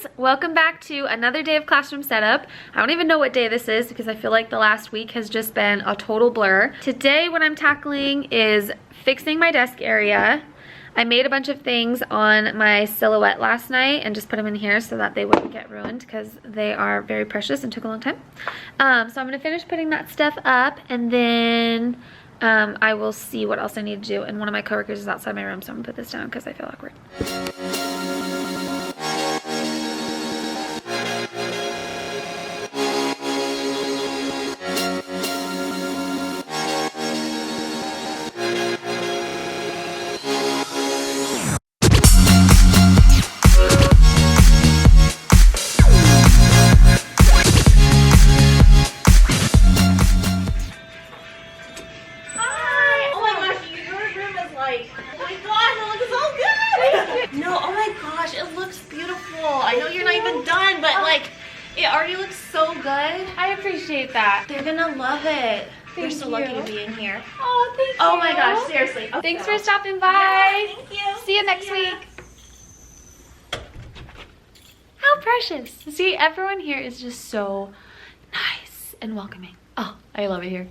friends, welcome back to another day of classroom setup. I don't even know what day this is because I feel like the last week has just been a total blur. Today what I'm tackling is fixing my desk area. I made a bunch of things on my silhouette last night and just put them in here so that they wouldn't get ruined because they are very precious and took a long time. So I'm gonna finish putting that stuff up, and then I will see what else I need to do. And one of my coworkers is outside my room, so I'm gonna put this down because I feel awkward. I appreciate that. They're gonna love it. They're so lucky to be in here. Oh, thank you. Oh my gosh, seriously. Okay. Thanks for stopping by. Yeah, thank you. See you next week. How precious. See, everyone here is just so nice and welcoming. Oh, I love it here.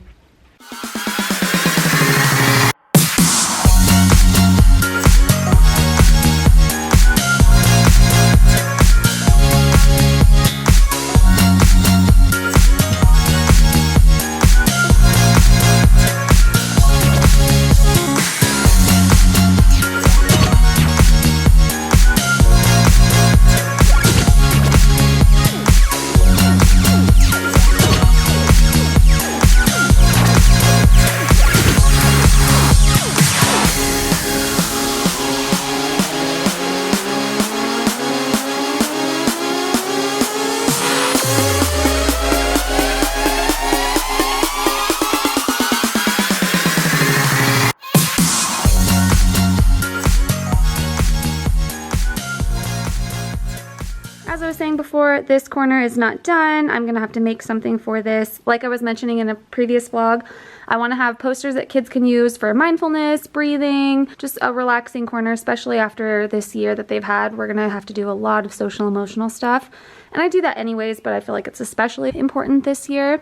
As I was saying before, this corner is not done. I'm gonna have to make something for this. Like I was mentioning in a previous vlog, I wanna have posters that kids can use for mindfulness, breathing, just a relaxing corner, especially after this year that they've had. We're gonna have to do a lot of social emotional stuff. And I do that anyways, but I feel like it's especially important this year.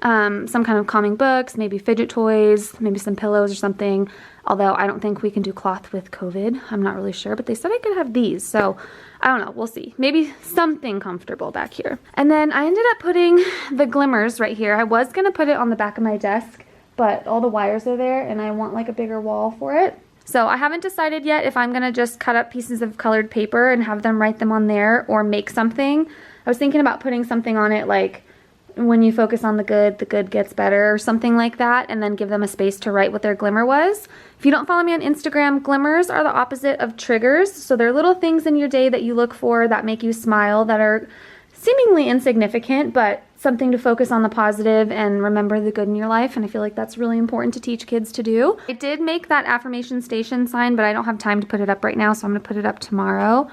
Some kind of calming books, maybe fidget toys, maybe some pillows or something. Although I don't think we can do cloth with COVID. I'm not really sure, but they said I could have these. So I don't know, we'll see. Maybe something comfortable back here. And then I ended up putting the glimmers right here. I was gonna put it on the back of my desk, but all the wires are there and I want like a bigger wall for it. So I haven't decided yet if I'm gonna just cut up pieces of colored paper and have them write them on there or make something. I was thinking about putting something on it like, when you focus on the good gets better, or something like that, and then give them a space to write what their glimmer was. If you don't follow me on Instagram, glimmers are the opposite of triggers. So they're little things in your day that you look for that make you smile, that are seemingly insignificant, but something to focus on the positive and remember the good in your life. And I feel like that's really important to teach kids to do. I did make that affirmation station sign, but I don't have time to put it up right now, so I'm gonna put it up tomorrow.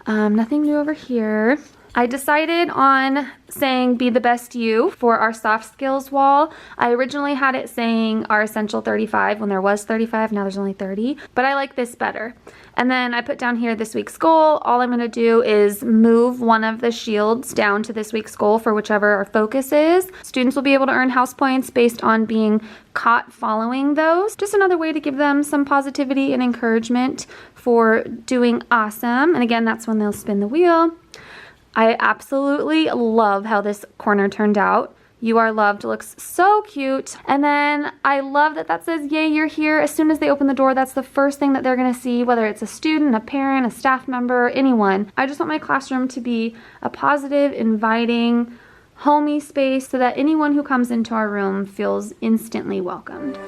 Nothing new over here. I decided on saying be the best you for our soft skills wall. I originally had it saying our essential 35 when there was 35, now there's only 30, but I like this better. And then I put down here this week's goal. All I'm gonna do is move one of the shields down to this week's goal for whichever our focus is. Students will be able to earn house points based on being caught following those. Just another way to give them some positivity and encouragement for doing awesome. And again, that's when they'll spin the wheel. I absolutely love how this corner turned out. You Are Loved looks so cute. And then I love that that says, yay, you're here. As soon as they open the door, that's the first thing that they're gonna see, whether it's a student, a parent, a staff member, anyone. I just want my classroom to be a positive, inviting, homey space so that anyone who comes into our room feels instantly welcomed.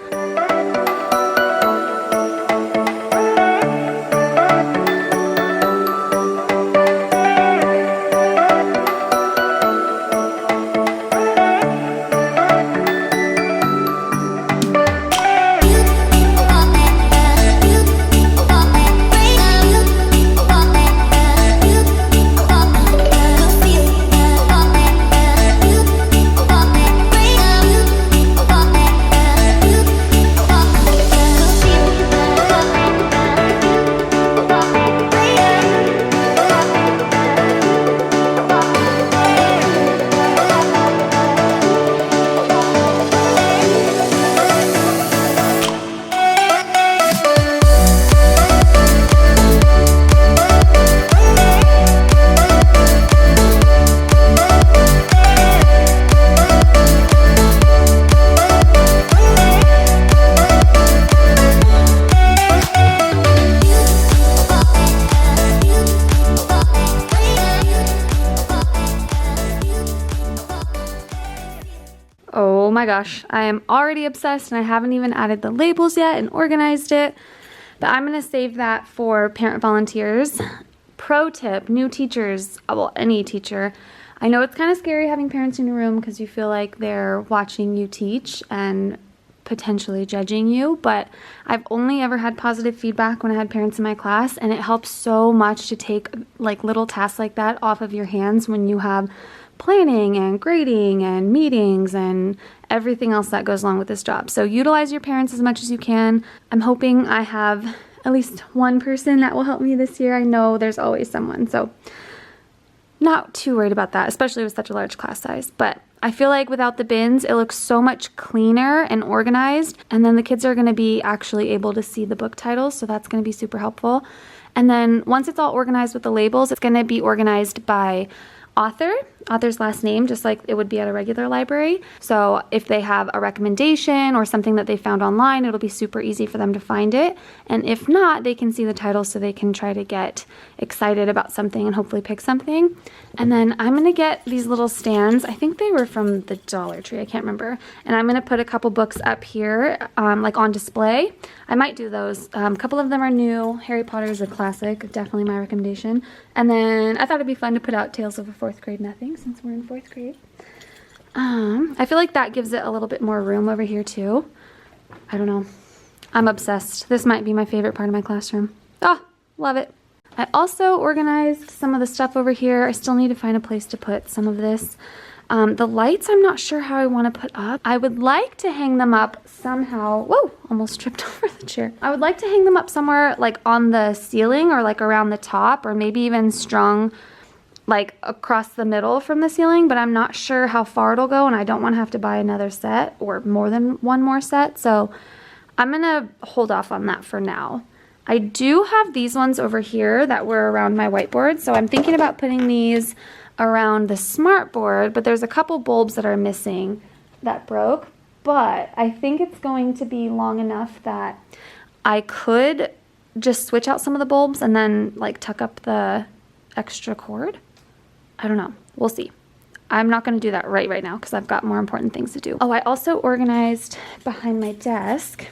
my gosh, I am already obsessed and I haven't even added the labels yet and organized it. But I'm gonna save that for parent volunteers. Pro tip, new teachers, well, any teacher. I know it's kind of scary having parents in your room because you feel like they're watching you teach and potentially judging you, but I've only ever had positive feedback when I had parents in my class, and it helps so much to take like little tasks like that off of your hands when you have planning and grading and meetings and everything else that goes along with this job. So utilize your parents as much as you can. I'm hoping I have at least one person that will help me this year. I know there's always someone, so not too worried about that, especially with such a large class size. But I feel like without the bins, it looks so much cleaner and organized, and then the kids are going to be actually able to see the book titles, so that's going to be super helpful. And then once it's all organized with the labels, it's going to be organized by author's last name, just like it would be at a regular library. So if they have a recommendation or something that they found online, it'll be super easy for them to find it. And if not, they can see the title so they can try to get excited about something and hopefully pick something. And then I'm gonna get these little stands. I think they were from the Dollar Tree, I can't remember. And I'm gonna put a couple books up here, like on display. I might do those. A couple of them are new. Harry Potter is a classic, definitely my recommendation. And then I thought it'd be fun to put out Tales of a Fourth Grade Nothing, since we're in 4th grade. I feel like that gives it a little bit more room over here too. I don't know. I'm obsessed. This might be my favorite part of my classroom. Oh, love it. I also organized some of the stuff over here. I still need to find a place to put some of this. The lights, I'm not sure how I want to put up. I would like to hang them up somehow. Whoa, almost tripped over the chair. I would like to hang them up somewhere like on the ceiling or like around the top, or maybe even strung like across the middle from the ceiling, but I'm not sure how far it'll go, and I don't want to have to buy another set or more than one more set, so I'm gonna hold off on that for now. I do have these ones over here that were around my whiteboard, so I'm thinking about putting these around the smart board, but there's a couple bulbs that are missing that broke, but I think it's going to be long enough that I could just switch out some of the bulbs and then like tuck up the extra cord. I don't know. We'll see. I'm not going to do that right now because I've got more important things to do. Oh, I also organized behind my desk.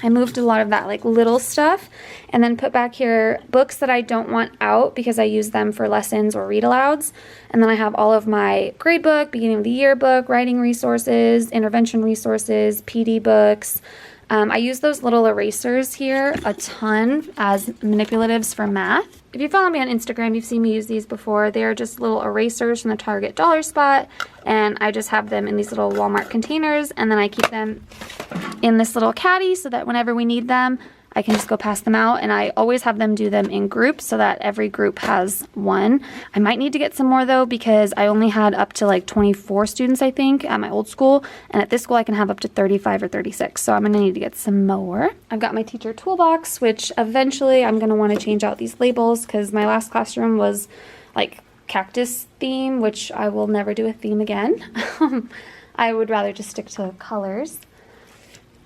I moved a lot of that like little stuff and then put back here books that I don't want out because I use them for lessons or read alouds. And then I have all of my grade book, beginning of the year book, writing resources, intervention resources, PD books. I use those little erasers here a ton as manipulatives for math. If you follow me on Instagram, you've seen me use these before. They are just little erasers from the Target dollar spot, and I just have them in these little Walmart containers, and then I keep them in this little caddy so that whenever we need them, I can just go pass them out, and I always have them do them in groups so that every group has one. I might need to get some more though because I only had up to like 24 students, I think, at my old school, and at this school I can have up to 35 or 36, so I'm gonna need to get some more. I've got my teacher toolbox, which eventually I'm gonna want to change out these labels because my last classroom was like cactus theme, which I will never do a theme again. I would rather just stick to colors.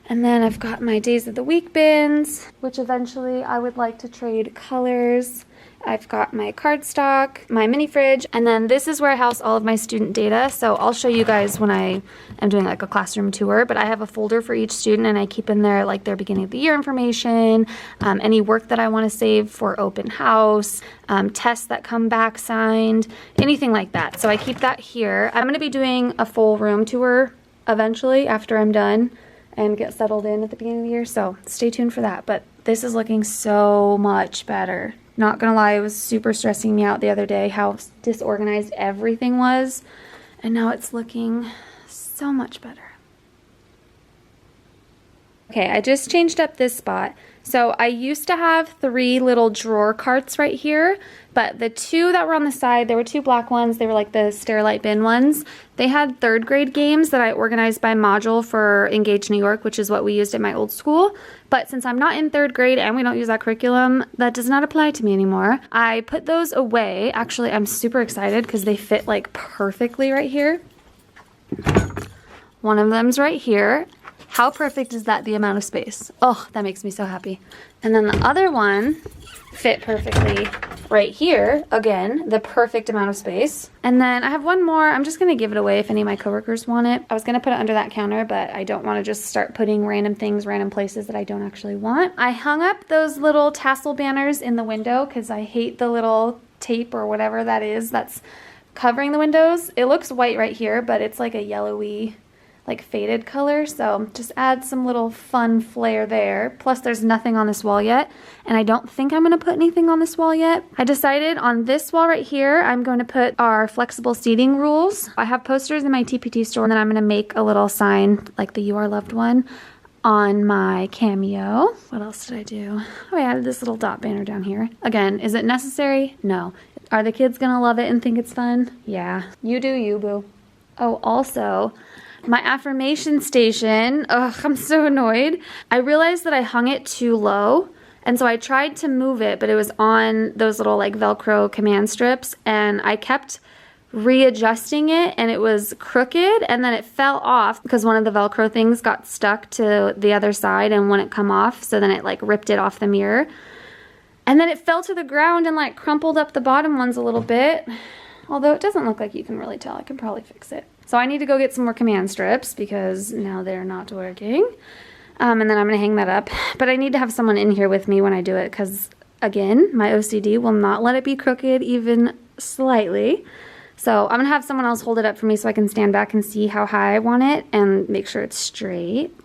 And then I've got my days of the week bins, which eventually I would like to trade colors. I've got my cardstock, my mini fridge, and then this is where I house all of my student data. So I'll show you guys when I am doing like a classroom tour, but I have a folder for each student and I keep in there like their beginning of the year information, any work that I want to save for open house, tests that come back signed, anything like that. So I keep that here. I'm going to be doing a full room tour eventually after I'm done and get settled in at the beginning of the year, so stay tuned for that. But this is looking so much better. Not gonna lie, it was super stressing me out the other day how disorganized everything was, and now it's looking so much better. Okay, I just changed up this spot. So I used to have 3 little drawer carts right here, but the 2 that were on the side, there were 2 black ones. They were like the Sterilite bin ones. They had 3rd grade games that I organized by module for Engage New York, which is what we used at my old school. But since I'm not in 3rd grade and we don't use that curriculum, that does not apply to me anymore. I put those away. Actually, I'm super excited because they fit like perfectly right here. One of them's right here. How perfect is that, the amount of space? Oh, that makes me so happy. And then the other one fit perfectly right here. Again, the perfect amount of space. And then I have one more. I'm just gonna give it away if any of my coworkers want it. I was gonna put it under that counter, but I don't wanna just start putting random things, random places that I don't actually want. I hung up those little tassel banners in the window because I hate the little tape or whatever that is that's covering the windows. It looks white right here, but it's like a yellowy, like faded color, so just add some little fun flair there. Plus there's nothing on this wall yet, and I don't think I'm gonna put anything on this wall yet. I decided on this wall right here, I'm going to put our flexible seating rules. I have posters in my TPT store, and then I'm gonna make a little sign like the You Are Loved one on my Cameo. What else did I do? Oh, I added this little dot banner down here. Again, is it necessary? No. Are the kids gonna love it and think it's fun? Yeah. You do you, boo. Oh, also, my affirmation station, ugh, I'm so annoyed. I realized that I hung it too low, and so I tried to move it, but it was on those little like Velcro command strips, and I kept readjusting it, and it was crooked, and then it fell off because one of the Velcro things got stuck to the other side and wouldn't come off, so then it like ripped it off the mirror. And then it fell to the ground and like crumpled up the bottom ones a little bit. Although it doesn't look like you can really tell. I can probably fix it. So I need to go get some more command strips because now they're not working. And then I'm going to hang that up. But I need to have someone in here with me when I do it because, again, my OCD will not let it be crooked even slightly. So I'm going to have someone else hold it up for me so I can stand back and see how high I want it and make sure it's straight.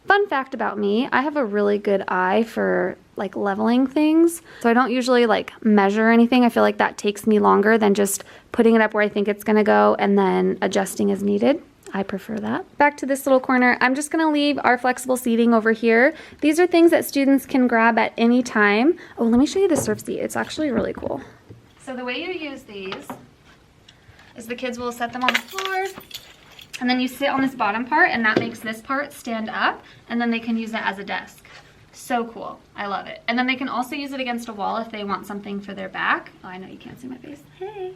Fun fact about me, I have a really good eye for like leveling things. So I don't usually like measure anything. I feel like that takes me longer than just putting it up where I think it's gonna go and then adjusting as needed. I prefer that. Back to this little corner, I'm just gonna leave our flexible seating over here. These are things that students can grab at any time. Oh, let me show you the surf seat. It's actually really cool. So the way you use these is the kids will set them on the floor, and then you sit on this bottom part, and that makes this part stand up, and then they can use it as a desk. So cool. I love it. And then they can also use it against a wall if they want something for their back. Oh, I know you can't see my face. Hey.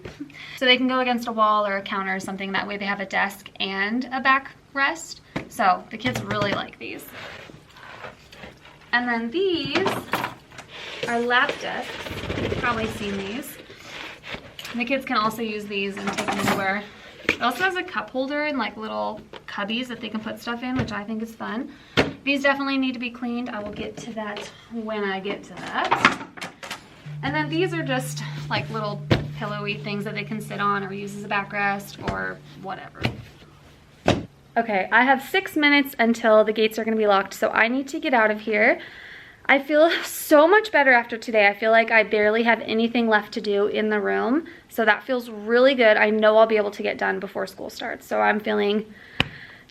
So they can go against a wall or a counter or something. That way they have a desk and a back rest. So the kids really like these. And then these are lap desks. You've probably seen these. And the kids can also use these and take them anywhere. It also has a cup holder and like little cubbies that they can put stuff in, which I think is fun. These definitely need to be cleaned. I will get to that when I get to that. And then these are just like little pillowy things that they can sit on or use as a backrest or whatever. Okay, I have 6 minutes until the gates are gonna be locked, so I need to get out of here. I feel so much better after today. I feel like I barely have anything left to do in the room. So that feels really good. I know I'll be able to get done before school starts. So I'm feeling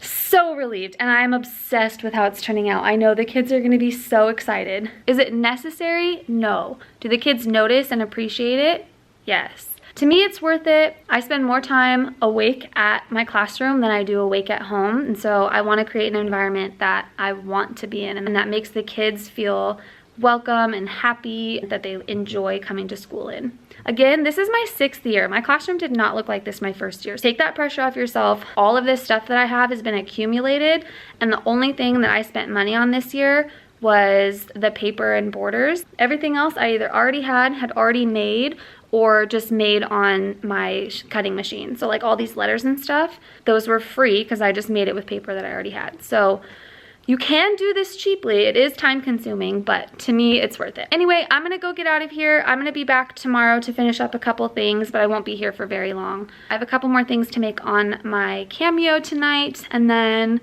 so relieved, and I'm obsessed with how it's turning out. I know the kids are gonna be so excited. Is it necessary? No. Do the kids notice and appreciate it? Yes. To me, it's worth it. I spend more time awake at my classroom than I do awake at home. And so I want to create an environment that I want to be in and that makes the kids feel welcome and happy, that they enjoy coming to school in. Again, this is my 6th year. My classroom did not look like this my 1st year. Take that pressure off yourself. All of this stuff that I have has been accumulated, and the only thing that I spent money on this year was the paper and borders. Everything else I either already had already made, or just made on my cutting machine. So like all these letters and stuff, those were free because I just made it with paper that I already had. So you can do this cheaply. It is time consuming, but to me, it's worth it. Anyway, I'm gonna go get out of here. I'm gonna be back tomorrow to finish up a couple things, but I won't be here for very long. I have a couple more things to make on my Cameo tonight, and then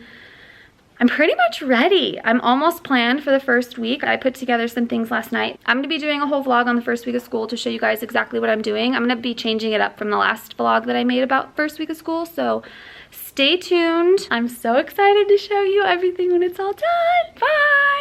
I'm pretty much ready. I'm almost planned for the first week. I put together some things last night. I'm gonna be doing a whole vlog on the first week of school to show you guys exactly what I'm doing. I'm gonna be changing it up from the last vlog that I made about first week of school, so stay tuned. I'm so excited to show you everything when it's all done. Bye!